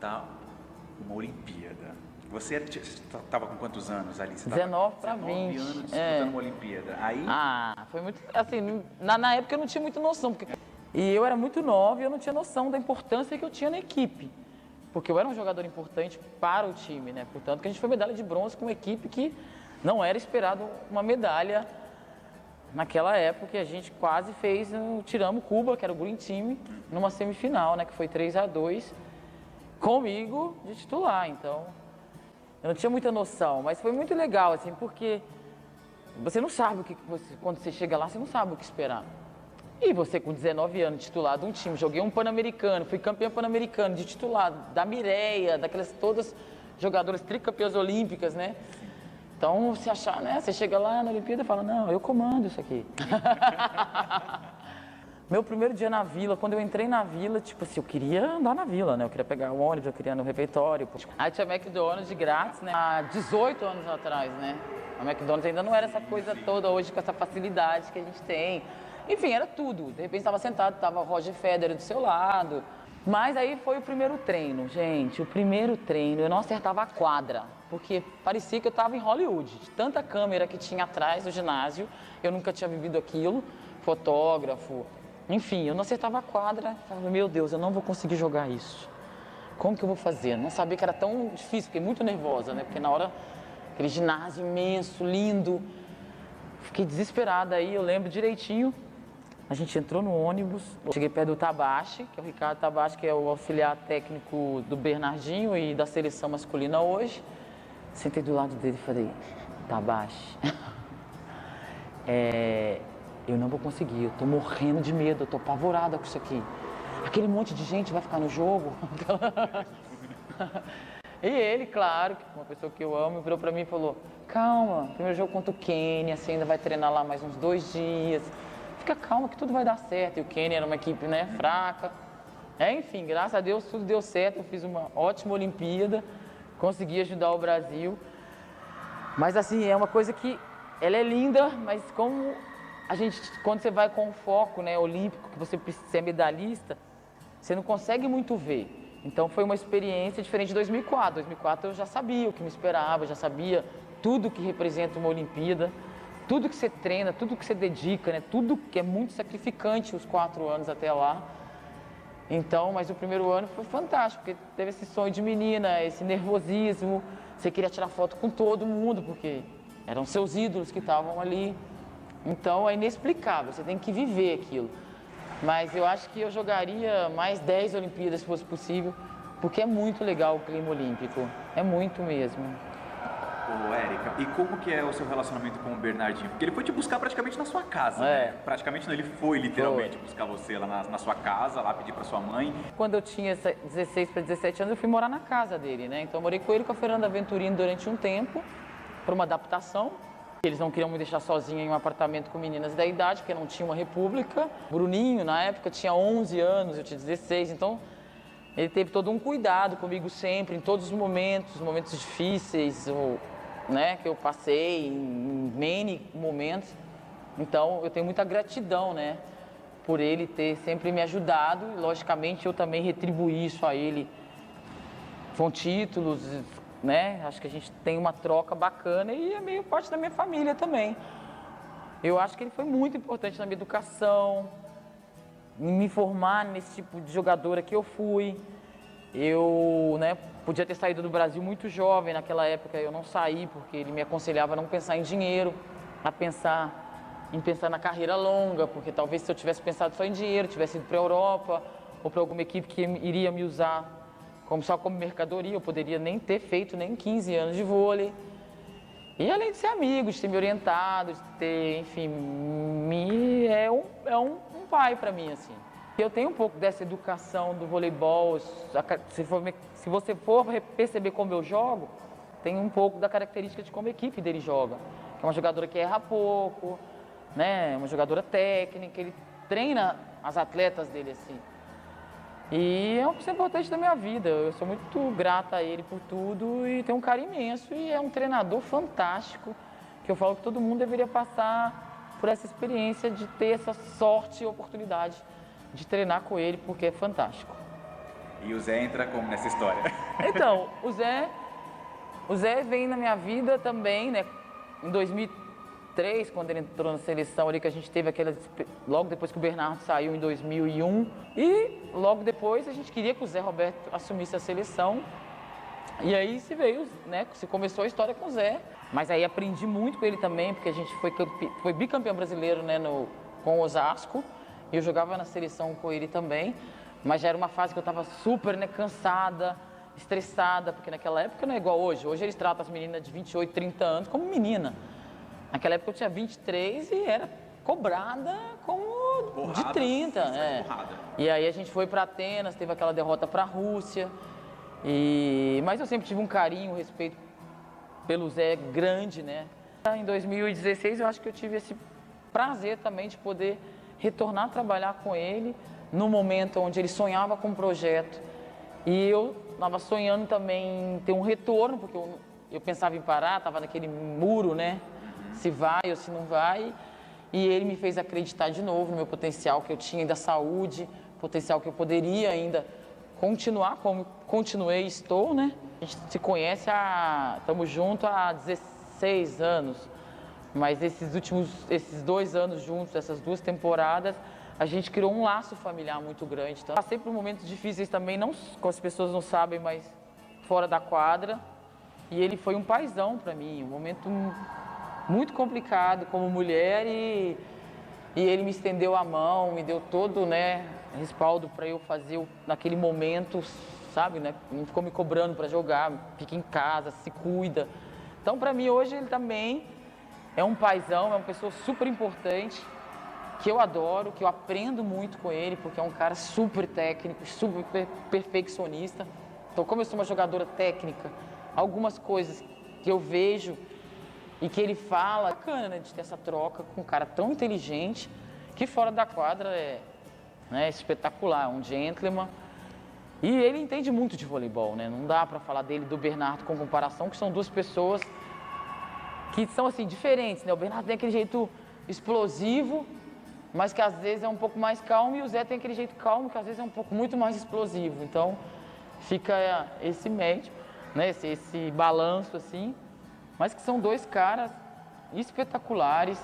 disputar uma Olimpíada. Você estava com quantos anos ali? Você 19 para 20. 19 anos disputando uma Olimpíada. Aí... foi muito... Assim, na época eu não tinha muita noção. E eu era muito nova e eu não tinha noção da importância que eu tinha na equipe. Porque eu era um jogador importante para o time, né? Portanto, que a gente foi medalha de bronze com uma equipe que não era esperado uma medalha naquela época. A gente quase tiramos Cuba, que era o Green Team, numa semifinal, né? Que foi 3-2, comigo de titular. Então, eu não tinha muita noção, mas foi muito legal, assim, porque você não sabe quando você chega lá, você não sabe o que esperar. E você com 19 anos, titular de um time, joguei um Pan-Americano, fui campeão Pan-Americano, de titular da Mireia, daquelas todas jogadoras tricampeãs olímpicas, né? Então, se achar, né? Você chega lá na Olimpíada e fala, não, eu comando isso aqui. Meu primeiro dia na Vila, quando eu entrei na Vila, tipo assim, eu queria andar na Vila, né? Eu queria pegar o ônibus, eu queria ir no refeitório. Aí tinha McDonald's de grátis, né? Há 18 anos atrás, né? A McDonald's ainda não era essa coisa toda hoje, com essa facilidade que a gente tem. Enfim, era tudo. De repente estava sentado, estava o Roger Federer do seu lado. Mas aí foi o primeiro treino, gente. O primeiro treino, eu não acertava a quadra, porque parecia que eu estava em Hollywood. De tanta câmera que tinha atrás do ginásio, eu nunca tinha vivido aquilo. Fotógrafo, enfim, eu não acertava a quadra. Falava, meu Deus, eu não vou conseguir jogar isso. Como que eu vou fazer? Não sabia que era tão difícil, fiquei muito nervosa, né? Porque na hora, aquele ginásio imenso, lindo. Fiquei desesperada aí, eu lembro direitinho. A gente entrou no ônibus, cheguei perto do Tabachi, que é o Ricardo Tabachi, que é o auxiliar técnico do Bernardinho e da seleção masculina hoje. Sentei do lado dele e falei, Tabachi, eu não vou conseguir, eu tô morrendo de medo, eu tô apavorada com isso aqui. Aquele monte de gente vai ficar no jogo. E ele, claro, uma pessoa que eu amo, virou pra mim e falou, calma, primeiro jogo contra o Quênia, você ainda vai treinar lá mais uns 2 dias. Fica calma que tudo vai dar certo. E o Quênia era uma equipe, né, fraca. Enfim, graças a Deus tudo deu certo. Eu fiz uma ótima Olimpíada, consegui ajudar o Brasil. Mas assim, é uma coisa que ela é linda, mas como a gente, quando você vai com o foco, né, olímpico, que você precisa ser medalhista, você não consegue muito ver. Então foi uma experiência diferente de 2004. 2004 eu já sabia o que me esperava, eu já sabia tudo que representa uma Olimpíada. Tudo que você treina, tudo que você dedica, né? Tudo que é muito sacrificante os 4 anos até lá. Então, mas o primeiro ano foi fantástico, porque teve esse sonho de menina, esse nervosismo. Você queria tirar foto com todo mundo, porque eram seus ídolos que estavam ali. Então, é inexplicável, você tem que viver aquilo. Mas eu acho que eu jogaria mais 10 Olimpíadas se fosse possível, porque é muito legal o clima olímpico. É muito mesmo. Ô, Érica, e como que é o seu relacionamento com o Bernardinho? Porque ele foi te buscar praticamente na sua casa, né? Praticamente não, ele foi literalmente buscar você lá na sua casa, lá pedir pra sua mãe. Quando eu tinha 16 para 17 anos, eu fui morar na casa dele, né? Então eu morei com ele e com a Fernanda Venturini durante um tempo, para uma adaptação. Eles não queriam me deixar sozinha em um apartamento com meninas da idade, porque não tinha uma república. Bruninho, na época, tinha 11 anos, eu tinha 16, então ele teve todo um cuidado comigo sempre, em todos os momentos difíceis, né, que eu passei, em N momentos. Então, eu tenho muita gratidão, né, por ele ter sempre me ajudado. E, logicamente, eu também retribuí isso a ele com títulos, né? Acho que a gente tem uma troca bacana e é meio parte da minha família também. Eu acho que ele foi muito importante na minha educação, em me formar nesse tipo de jogadora que eu fui. Eu, né, podia ter saído do Brasil muito jovem naquela época, eu não saí porque ele me aconselhava a não pensar em dinheiro, a pensar na carreira longa, porque talvez se eu tivesse pensado só em dinheiro, tivesse ido para a Europa ou para alguma equipe que iria me usar só como mercadoria, eu poderia nem ter feito nem 15 anos de vôlei. E além de ser amigo, de ter me orientado, de ter, enfim, é um pai para mim, assim. Eu tenho um pouco dessa educação do voleibol, se você for perceber como eu jogo, tem um pouco da característica de como a equipe dele joga. É uma jogadora que erra pouco, né? Uma jogadora técnica, ele treina as atletas dele assim. E é uma pessoa importante da minha vida, eu sou muito grata a ele por tudo e tenho um carinho imenso e é um treinador fantástico, que eu falo que todo mundo deveria passar por essa experiência de ter essa sorte e oportunidade de treinar com ele, porque é fantástico. E o Zé entra como nessa história? Então, o Zé vem na minha vida também, né? Em 2003, quando ele entrou na seleção ali, que a gente teve aquela... Logo depois que o Bernardo saiu, em 2001. E logo depois a gente queria que o Zé Roberto assumisse a seleção. E aí se veio, né? Se começou a história com o Zé. Mas aí aprendi muito com ele também, porque a gente foi bicampeão brasileiro, né? Com o Osasco. E eu jogava na seleção com ele também. Mas já era uma fase que eu estava super, né, cansada, estressada, porque naquela época não é igual hoje. Hoje eles tratam as meninas de 28, 30 anos como menina. Naquela época eu tinha 23 e era cobrada como Porrada, de 30. É. Porrada. E aí a gente foi para Atenas, teve aquela derrota para a Rússia. Mas eu sempre tive um carinho, um respeito pelo Zé grande, né? Em 2016 eu acho que eu tive esse prazer também de poder retornar a trabalhar com ele no momento onde ele sonhava com um projeto. E eu estava sonhando também em ter um retorno, porque eu pensava em parar, estava naquele muro, né? Se vai ou se não vai. E ele me fez acreditar de novo no meu potencial que eu tinha da saúde, potencial que eu poderia ainda continuar como continuei e estou, né? A gente se conhece, estamos juntos há 16 anos. Mas esses 2 anos juntos, essas 2 temporadas, a gente criou um laço familiar muito grande. Então, passei por momentos difíceis também, não como as pessoas não sabem, mas fora da quadra. E ele foi um paizão para mim, um momento muito complicado como mulher e ele me estendeu a mão, me deu todo, né, respaldo para eu fazer naquele momento, sabe, né? Não ficou me cobrando para jogar, fica em casa, se cuida. Então, para mim hoje ele também é um paizão, é uma pessoa super importante, que eu adoro, que eu aprendo muito com ele, porque é um cara super técnico, super perfeccionista. Então, como eu sou uma jogadora técnica, algumas coisas que eu vejo e que ele fala, é bacana, né, de ter essa troca com um cara tão inteligente, que fora da quadra é, né, espetacular, é um gentleman. E ele entende muito de voleibol, né? Não dá para falar dele e do Bernardo com comparação, que são 2 pessoas que são assim diferentes, né? O Bernardo tem aquele jeito explosivo, mas que às vezes é um pouco mais calmo, e o Zé tem aquele jeito calmo, que às vezes é um pouco muito mais explosivo. Então, fica esse médio, né? Esse balanço, assim, mas que são 2 caras espetaculares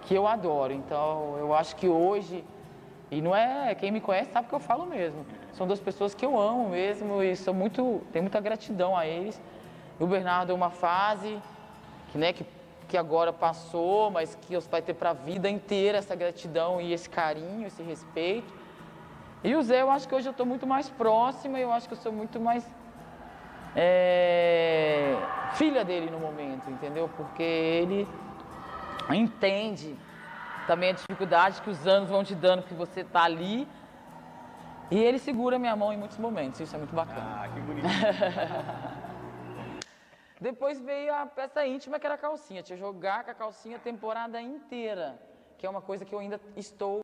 que eu adoro. Então, eu acho que hoje, e não é, quem me conhece sabe que eu falo mesmo, são 2 pessoas que eu amo mesmo e tenho muita gratidão a eles. E o Bernardo é uma fase que, né, que agora passou, mas que você vai ter para a vida inteira essa gratidão e esse carinho, esse respeito. E o Zé, eu acho que hoje eu estou muito mais próxima, eu acho que eu sou muito mais filha dele no momento, entendeu? Porque ele entende também a dificuldade que os anos vão te dando, porque você está ali. E ele segura minha mão em muitos momentos, isso é muito bacana. Ah, que bonitinho. Depois veio a peça íntima, que era a calcinha. Tinha que jogar com a calcinha a temporada inteira, que é uma coisa que eu ainda estou